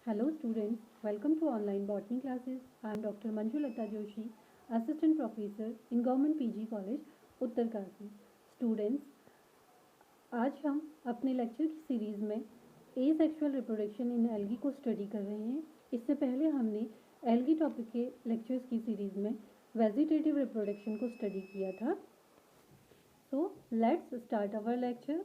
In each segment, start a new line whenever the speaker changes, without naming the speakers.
Hello students, welcome to online botany classes. I am Dr. Manjulata Joshi, Assistant Professor in Government PG College, Uttarkashi. Students, आज हम अपने lecture की series में asexual reproduction in algae को study कर रहे हैं. इससे पहले हमने एल्गी टॉपिक के लेक्चर्स की सीरीज़ में वेजिटेटिव रिप्रोडक्शन को स्टडी किया था. So let's start our lecture.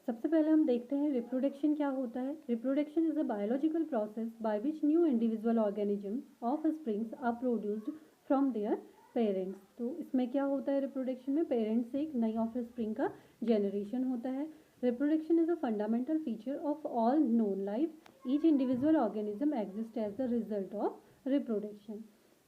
सबसे पहले हम देखते हैं रिप्रोडक्शन क्या होता है. Reproduction is a biological process by which new individual organism offsprings are produced from their parents. तो इसमें क्या होता है रिप्रोडक्शन में, पेरेंट्स से एक नई ऑफ स्प्रिंग का जनरेशन होता है. Reproduction is a fundamental feature of all known life. Each individual organism exist as the result of reproduction.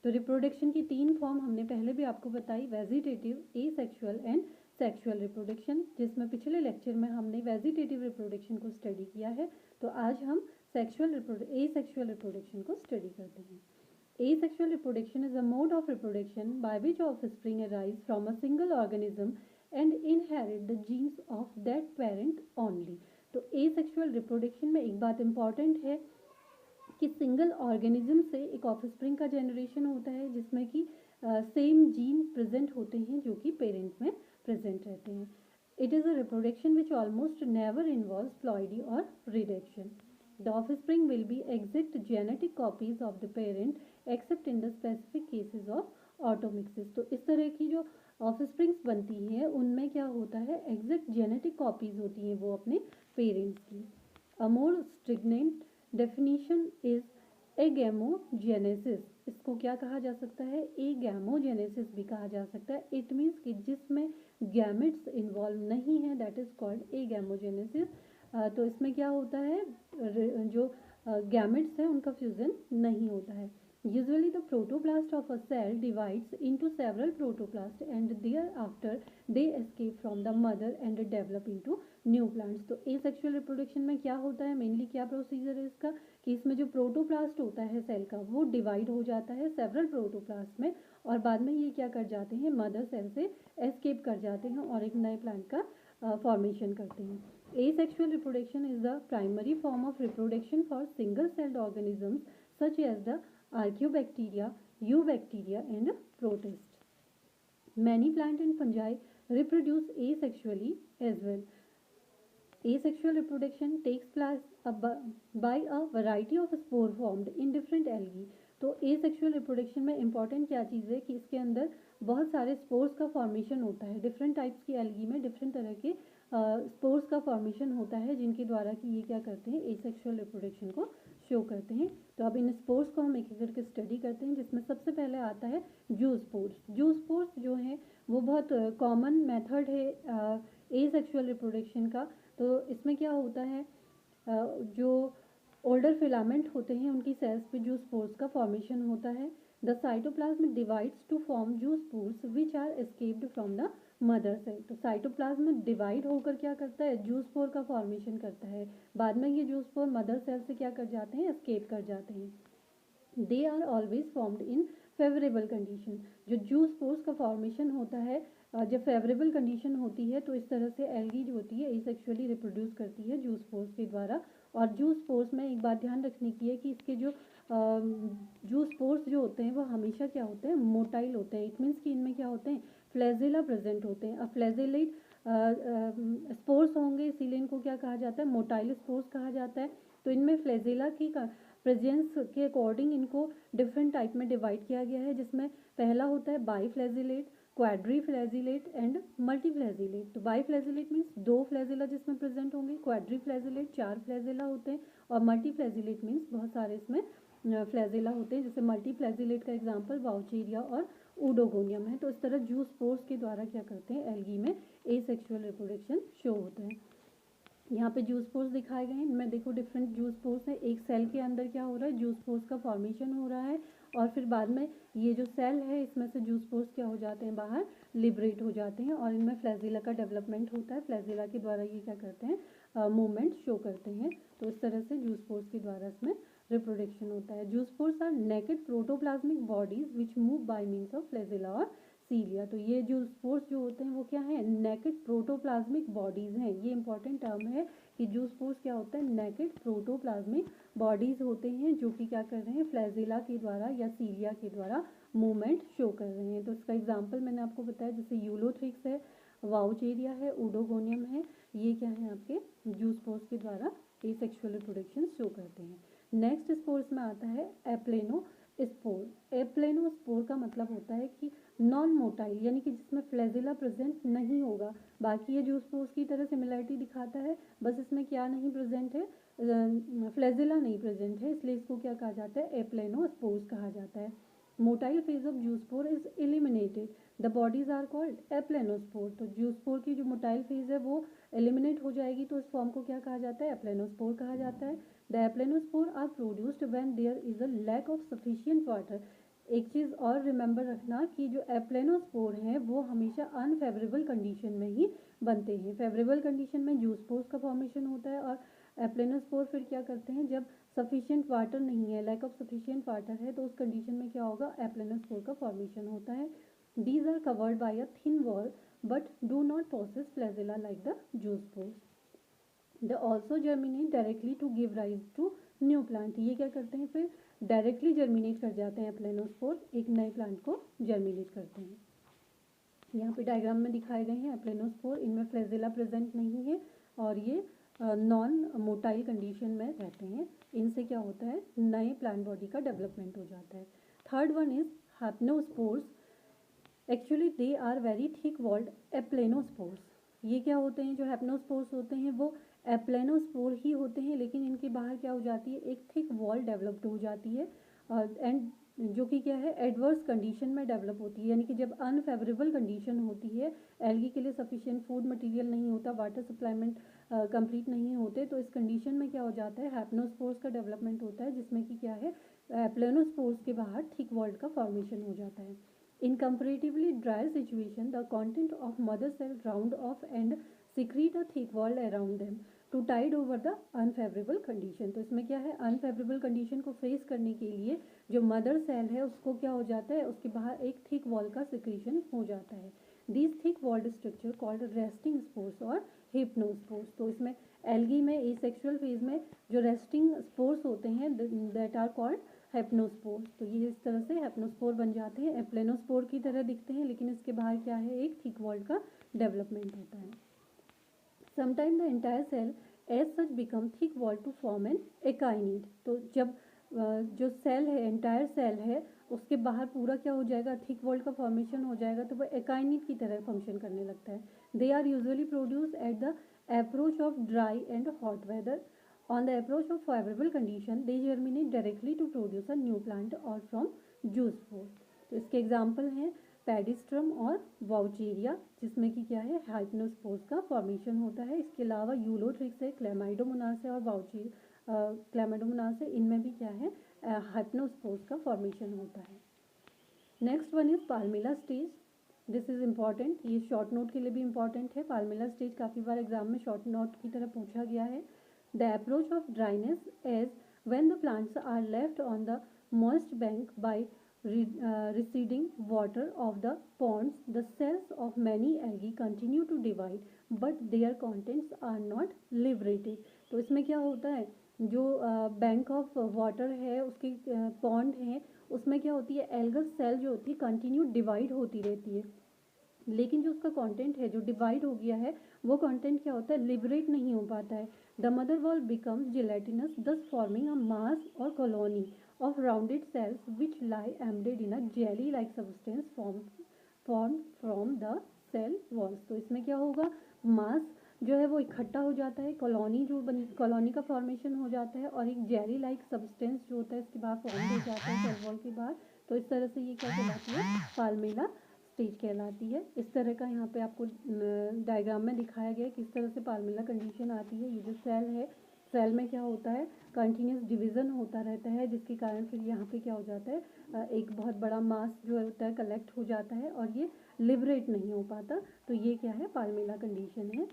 तो रिप्रोडक्शन की 3 फॉर्म हमने पहले भी आपको बताई, vegetative, asexual and sexual reproduction, जिसमें पिछले लेक्चर में हमने वेजिटेटिव रिप्रोडक्शन को स्टडी किया है. तो आज हम एसेक्सुअल रिप्रोडक्शन को स्टडी करते हैं. Asexual reproduction is a mode of reproduction by which offspring arise from a single organism and inherit the genes of that parent only. तो asexual reproduction में एक बात इम्पॉर्टेंट है कि सिंगल ऑर्गेनिज्म से एक ऑफस्प्रिंग का जनरेशन होता है जिसमें कि सेम जीन प्रेजेंट होते हैं जो कि पेरेंट में प्रेजेंट रहते हैं. It is a reproduction which almost never involves ploidy और reduction. The offspring will be exact genetic copies of the parent except in the specific cases of automixis. तो इस तरह की जो ऑफस्प्रिंग्स बनती हैं उनमें क्या होता है, एग्जैक्ट जेनेटिक कॉपीज होती हैं वो अपने पेरेंट्स की. अ मोर स्ट्रिगनेंट डेफिनेशन इज एगैमोजेनेसिस. इसको क्या कहा जा सकता है, एगैमोजेनेसिस भी कहा जा सकता है. इट मीन्स कि जिसमें गैमेट्स इन्वॉल्व नहीं है, दैट इज कॉल्ड एगैमोजेनेसिस. तो इसमें क्या होता है, जो गैमेट्स हैं उनका फ्यूजन नहीं होता है. Usually the protoplast of a cell divides into several protoplasts and thereafter they escape from the mother and develop into new plants. तो asexual reproduction में क्या होता है, मेनली क्या प्रोसीजर है इसका, कि इसमें जो प्रोटोप्लास्ट होता है सेल का वो डिवाइड हो जाता है सेवरल प्रोटोप्लास्ट में और बाद में ये क्या कर जाते हैं, मदर सेल से एस्केप कर जाते हैं और एक नए प्लांट का फॉर्मेशन करते हैं. Asexual reproduction is the primary form of reproduction for single-celled organisms such as the Archaeobacteria, Eubacteria and Protists. Many plant and fungi reproduce asexually as well. Asexual reproduction takes place by a variety of spore formed in different algae. तो asexual reproduction में important क्या चीज़ है कि इसके अंदर बहुत सारे spores का फॉर्मेशन होता है. डिफरेंट टाइप्स की एल्गी में डिफरेंट तरह के स्पोर्स का फॉर्मेशन होता है जिनके द्वारा कि ये क्या करते हैं, एसेक्सुअल रिप्रोडक्शन को शो करते हैं. तो अब इन स्पोर्स को हम एक एक करके स्टडी करते हैं, जिसमें सबसे पहले आता है जू स्पोर्स. जू स्पोर्स जो है वो बहुत कॉमन मेथड है एसेक्सुअल रिप्रोडक्शन का. तो इसमें क्या होता है, जो ओल्डर फिलामेंट होते हैं उनकी सेल्स पे जू स्पोर्स का फॉर्मेशन होता है. The cytoplasm divides to form zoospores which are escaped from the mother cell. तो साइटोप्लाज्म डिवाइड होकर क्या करता है, जू स्पोर का फॉर्मेशन करता है. बाद में ये जू स्पोर मदर सेल से क्या कर जाते हैं, एस्केप कर जाते हैं. They are always formed in favourable condition. जो जू स्पोर्स का फॉर्मेशन होता है जब फेवरेबल कंडीशन होती है तो इस तरह से एल्गी जो होती है एसेक्सुअली रिप्रोड्यूस करती है जू स्पोर्स के द्वारा. और जू स्पोर्स में एक बात ध्यान रखने की है कि इसके जो जू स्पोर्स जो होते हैं वो हमेशा क्या होते हैं, मोटाइल होते हैं. इट मीन्स कि इनमें क्या होते हैं, फ्लैजिला प्रेजेंट होते हैं. अब फ्लैजिलेट स्पोर्स होंगे इसीलिए इनको क्या कहा जाता है, मोटाइल स्पोर्स कहा जाता है. तो इनमें फ्लैजिला की प्रेजेंस के अकॉर्डिंग इनको डिफरेंट टाइप में डिवाइड किया गया है, जिसमें पहला होता है by flagellate, quadri flagellate and multi flagellate. तो बाई फ्लैजिलेट मीन्स 2 फ्लैजिला जिसमें प्रेजेंट होंगे, क्वाड्री फ्लैजिलेट 4 फ्लैजिला होते हैं और मल्टी फ्लैजिलेट मीन्स बहुत सारे इसमें फ्लैजिला होते हैं. जैसे मल्टी फ्लैजिलेट का एग्जाम्पल वाउचेरिया और ऊडोगोनियम है. तो इस तरह जू स्पोर्स के द्वारा क्या करते हैं, एल्गी में एसेक्सुअल रिप्रोडक्शन शो होता है. यहाँ पे जूस पोर्स दिखाए गए हैं. इनमें देखो डिफरेंट जूस पोर्स है. एक सेल के अंदर क्या हो रहा है, जूस पोर्स का फॉर्मेशन हो रहा है और फिर बाद में ये जो सेल है इसमें से जूस पोर्स क्या हो जाते हैं, बाहर लिबरेट हो जाते हैं और इनमें फ्लैजिला का डेवलपमेंट होता है. फ्लैजिला के द्वारा ये क्या करते हैं, मूवमेंट शो करते हैं. तो इस तरह से जूस पोर्स के द्वारा इसमें रिप्रोडक्शन होता है. Zoospores are naked protoplasmic bodies which move by means of flagella और सीलिया। तो ये जो स्पोर्स जो होते हैं वो क्या है, नेकेड प्रोटोप्लाज्मिक बॉडीज़ हैं। ये इंपॉर्टेंट टर्म है कि जो स्पोर्स क्या होता है, नेकेड प्रोटोप्लाज्मिक बॉडीज़ होते हैं जो कि क्या कर रहे हैं, फ्लैजिला के द्वारा या सीलिया के द्वारा मूवमेंट शो कर रहे हैं। तो इसका एग्जाम्पल मैंने आपको बताया, जैसे यूलोथ्रिक्स है, वाउचेरिया है, ओडोगोनियम है, ये क्या है आपके जूस्पोर्स के द्वारा एसेक्सुअल रिप्रोडक्शन शो करते हैं। नेक्स्ट स्पोर्स में आता है एप्लेनोस्पोर। एप्लेनोस्पोर का मतलब होता है कि नॉन मोटाइल, यानी कि जिसमें फ्लैजिला प्रेजेंट नहीं होगा। बाकी ये जूस्पोर्स की तरह सिमिलरिटी दिखाता है, बस इसमें क्या नहीं प्रेजेंट है, फ्लैजिला नहीं प्रेजेंट है, इसलिए इसको क्या कहा जाता है, एप्लेनोस्पोर्स कहा जाता है। Motile phase of zoospore is eliminated, the bodies are called aplanospore. तो जूस्पोर की जो मोटाइल फेज है वो एलिमिनेट हो जाएगी, तो इस फॉर्म को क्या कहा जाता है, एप्लेनोस्पोर कहा जाता है। The aplanospore are produced when there is a lack of sufficient water. एक चीज़ और रिमेंबर रखना कि जो एप्लेनोस्पोर हैं वो हमेशा अनफेवरेबल कंडीशन में ही बनते हैं। फेवरेबल कंडीशन में जूस्पोर्स का फॉर्मेशन होता है, और एप्लेनोस्पोर फिर क्या करते हैं, जब सफिशिएंट वाटर नहीं है, लैक ऑफ सफिशिएंट वाटर है, तो उस कंडीशन में क्या होगा, एप्लेनोस्पोर का फॉर्मेशन होता है। These are covered by a thin wall but do not possess flagella like the zoospores. They also germinate directly to give rise to new plant. ये क्या करते हैं, फिर डायरेक्टली जर्मिनेट कर जाते हैं एप्लेनोस्पोर, एक नए प्लांट को जर्मिनेट करते हैं। यहाँ पे डायग्राम में दिखाए गए हैं एप्लेनोस्पोर, इनमें फ्लैजिला प्रेजेंट नहीं है और ये नॉन मोटाइल कंडीशन में रहते हैं। इनसे क्या होता है, नए प्लांट बॉडी का डेवलपमेंट हो जाता है। Third one is hypnospores. Actually they are very thick walled aplanospores. ये क्या होते हैं, जो हैप्नोस्पोर्स होते हैं वो एप्लेनोस्पोर ही होते हैं, लेकिन इनके बाहर क्या हो जाती है, एक थिक वॉल डेवलप्ड हो जाती है, एंड जो कि क्या है, एडवर्स कंडीशन में डेवलप होती है। यानी कि जब अनफेवरेबल कंडीशन होती है, एल्गी के लिए सफिशिएंट फूड मटेरियल नहीं होता, वाटर सप्लाईमेंट कंप्लीट नहीं होते, तो इस कंडीशन में क्या हो जाता है, हैप्नोस्पोर्स का डेवलपमेंट होता है, जिसमें कि क्या है, एप्लेनोस्पोर्स के बाहर थिक वॉल्ड का फॉर्मेशन हो जाता है। In comparatively dry situation, the content of mother cell round off and secrete a thick wall around them to tide over the unfavorable condition. तो इसमें क्या है, unfavorable condition को फेस करने के लिए जो मदर सेल है उसको क्या हो जाता है, उसके बाहर एक थिक वॉल का सिक्रीशन हो जाता है। These thick walled structure called resting spores और hypnospores. तो इसमें एल्गी में एसेक्सुअल फेज में जो रेस्टिंग स्पोर्स होते हैं दैट आर कॉल्ड हेप्नोस्पोर। तो ये इस तरह से हेप्नोस्पोर बन जाते हैं, एप्लेनोस्पोर की तरह दिखते हैं, लेकिन इसके बाहर क्या है, एक थिक वॉल का डेवलपमेंट होता है। Sometime the entire cell as such become thick wall to form an akinete. तो जब जो सेल है, एंटायर सेल है, उसके बाहर पूरा क्या हो जाएगा, थिक वॉल का फॉर्मेशन हो जाएगा, तो वह एकाइनिड की तरह फंक्शन करने लगता है। They are usually produce at the approach of dry and hot weather. On the approach of favorable condition, they germinate directly to produce a new plant or from juice spore. तो इसके example हैं पैडिस्ट्रम और Vaucheria, जिसमें कि क्या है, हाइपनोस्पोर्स का formation होता है। इसके अलावा यूलोथ्रिक्स है, क्लेमाइडोमोनास है और क्लेमाइडोमोनास है, इनमें भी क्या है, हाइपनोस्पोर्स का फॉर्मेशन होता है। Next one is palmella stage. This is important, ये शॉर्ट नोट के लिए भी इम्पॉर्टेंट है। पाल्मिला स्टेज काफ़ी बार एग्जाम में शॉर्ट नोट की तरह पूछा गया है। The approach of dryness is when the plants are left on the moist bank by receding water of the ponds. The cells of many algae continue to divide, but their contents are not liberated. तो इसमें क्या होता है, जो bank of water है, उसकी pond है, उसमें क्या होती है, एल्गस सेल जो होती है कंटिन्यू डिवाइड होती रहती है, लेकिन जो उसका कंटेंट है जो डिवाइड हो गया है, वो कंटेंट क्या होता है, लिबरेट नहीं हो पाता है। The mother wall becomes gelatinous, thus forming a mass और colony of rounded cells which lie embedded in a jelly like substance form from the cell walls. तो इसमें क्या होगा, मास जो है वो इकट्ठा हो जाता है, कॉलोनी का फॉर्मेशन हो जाता है, और एक जेली लाइक सब्सटेंस जो होता है इसके बाहर फॉर्म हो जाता है सेल वॉल के बाहर। तो इस तरह से ये क्या कहलाती है, पाल्मेला स्टेज कहलाती है। इस तरह का यहाँ पे आपको डायग्राम में दिखाया गया है किस तरह से पाल्मेला कंडीशन आती है। ये जो सेल है, सेल में क्या होता है, कंटिन्यूस डिवीज़न होता रहता है, जिसके कारण फिर यहाँ पे क्या हो जाता है, एक बहुत बड़ा मास जो होता है कलेक्ट हो जाता है और ये लिबरेट नहीं हो पाता। तो ये क्या है, पाल्मेला कंडीशन है,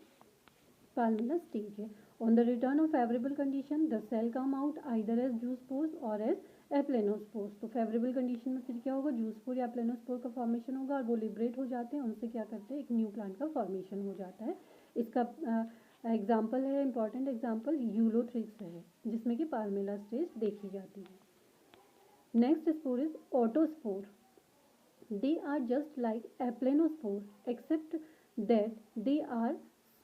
पाल्मेला स्टेज है। On the return of favourable condition the cell come out either as zoospores और एज एप्लेनोस्पोर्स। तो फेवरेबल कंडीशन में फिर क्या होगा, जूस्पोर या एप्लेनोस्पोर का फॉर्मेशन होगा और वो लिबरेट हो जाते हैं, उनसे क्या करते हैं, एक न्यू प्लांट का फॉर्मेशन हो जाता है। इसका एग्जाम्पल है, इंपॉर्टेंट एग्जाम्पल यूलोथ्रिक्स है, जिसमें कि पाल्मेला स्टेज देखी जाती है। Next spore is autospore. They are just like aplanospore except that they are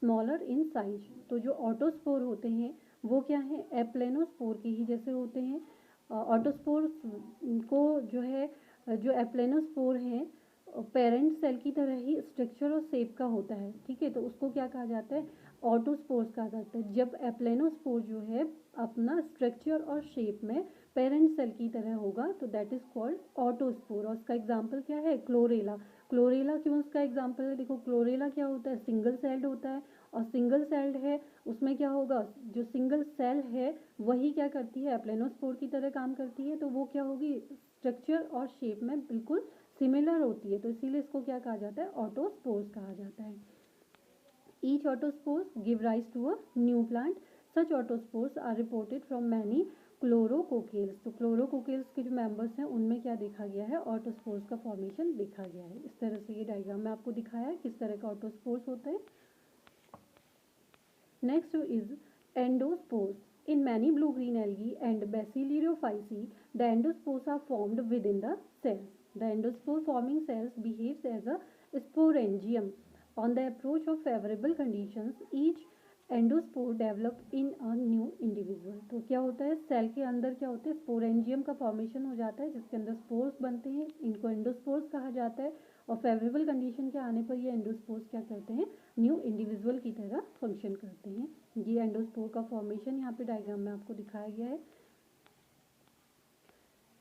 smaller in size। तो जो ऑटोस्पोर होते हैं वो क्या है, एप्लेनोस्पोर के ही जैसे होते हैं। ऑटोस्पोर को जो है, जो एप्लेनोस्पोर है पेरेंट सेल की तरह ही स्ट्रक्चर और शेप का होता है, ठीक है। तो उसको क्या कहा जाता है, ऑटोस्पोर्स कहा जाता है। जब एप्लेनोस्पोर जो है अपना स्ट्रक्चर और शेप में पेरेंट सेल की तरह होगा तो दैट इज कॉल्ड ऑटोस्पोर। और उसका एग्जाम्पल क्या है, क्लोरेला। क्लोरेला क्यों उसका एग्जाम्पल है, देखो क्लोरेला क्या होता है, सिंगल सेल्ड होता है, और सिंगल सेल्ड है उसमें क्या होगा, जो सिंगल सेल है वही क्या करती है, एप्लेनोस्पोर की तरह काम करती है। तो वो क्या होगी, स्ट्रक्चर और शेप में बिल्कुल सिमिलर होती है, तो इसीलिए इसको क्या कहा जाता है, ऑटोस्पोर्स कहा जाता है। Each autospores give rise to a new plant. Such autospores are reported from many क्लोरोकोकेल्स। तो क्लोरोकोकेल्स के जो मेंबर्स हैं उनमें क्या देखा गया है, ऑटोस्पोर्स का फॉर्मेशन देखा गया है। इस तरह से ये डायग्राम में आपको दिखाया है किस तरह का ऑटोस्पोर्स होता है। Next is endospores. In many blue-green algae and Bacillariophyceae, the endospores are formed within the cells. The endospore forming cells behaves as a sporangium. On the approach of favorable conditions, each endospore develop in a new individual. तो क्या होता है, cell के अंदर क्या होता है, sporangium का फॉर्मेशन हो जाता है जिसके अंदर स्पोर्स बनते हैं, इनको एंडोस्पोर्स कहा जाता है। और फेवरेबल कंडीशन के आने पर ये एंडोस्पोर्स क्या करते हैं, न्यू इंडिविजुअल की तरह फंक्शन करते हैं। ये एंडोस्पोर का फॉर्मेशन यहाँ पे डायग्राम में आपको दिखाया गया है।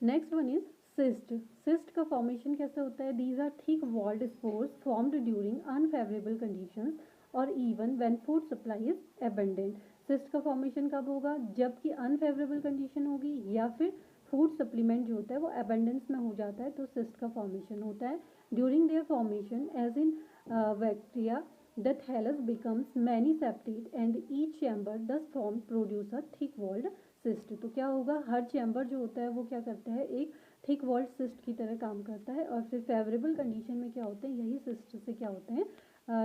Next one is cyst. Cyst का फॉर्मेशन कैसे होता है, these are thick walled spores formed during unfavourable conditions और even when food supply is abundant. Cyst का फॉर्मेशन कब होगा, जबकि अनफेवरेबल कंडीशन होगी या फिर फूड सप्लीमेंट जो होता है वो एबंडेंस में हो जाता है, तो सिस्ट का फॉर्मेशन होता है। During their formation as in bacteria the thallus becomes many septate and each chamber thus formed produce a thick walled cyst। तो क्या होगा, हर चैम्बर जो होता है वो क्या करता है, एक थिक वॉल्ड सिस्ट की तरह काम करता है। और फिर फेवरेबल कंडीशन में क्या होते हैं, यही सिस्ट से क्या होते हैं,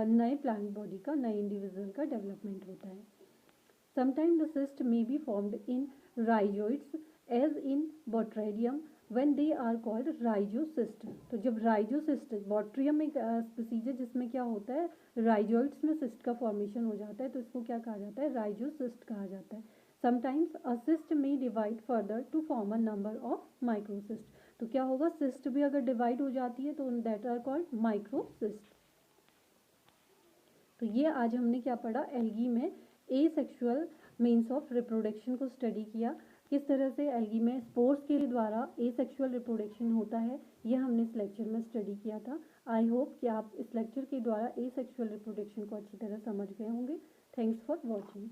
नए प्लांट बॉडी का, नए इंडिविजुअल का डेवलपमेंट होता है। Sometime the cyst may be formed in rhizoids as in Botrydium when they are called rhizocyst. तो जब राइजोसिस्ट, बॉट्रियम एक स्पीसीज है जिसमें क्या होता है, राइजोइड्स में सिस्ट का फॉर्मेशन हो जाता है, तो इसको क्या कहा जाता है, राइजोसिस्ट कहा जाता है। Sometimes a cyst may divide further to form a number of microcyst. तो क्या होगा, सिस्ट भी अगर डिवाइड हो जाती है तो दैट आर कॉल्ड माइक्रोसिस्ट। तो ये आज हमने क्या पढ़ा, एल्गी में एसेक्सुअल मीन्स ऑफ रिप्रोडक्शन को स्टडी किया। किस तरह से एल्गी में स्पोर्स के द्वारा एसेक्सुअल रिप्रोडक्शन होता है, यह हमने इस लेक्चर में स्टडी किया था। आई होप कि आप इस लेक्चर के द्वारा एसेक्सुअल रिप्रोडक्शन को अच्छी तरह समझ गए होंगे। Thanks for watching.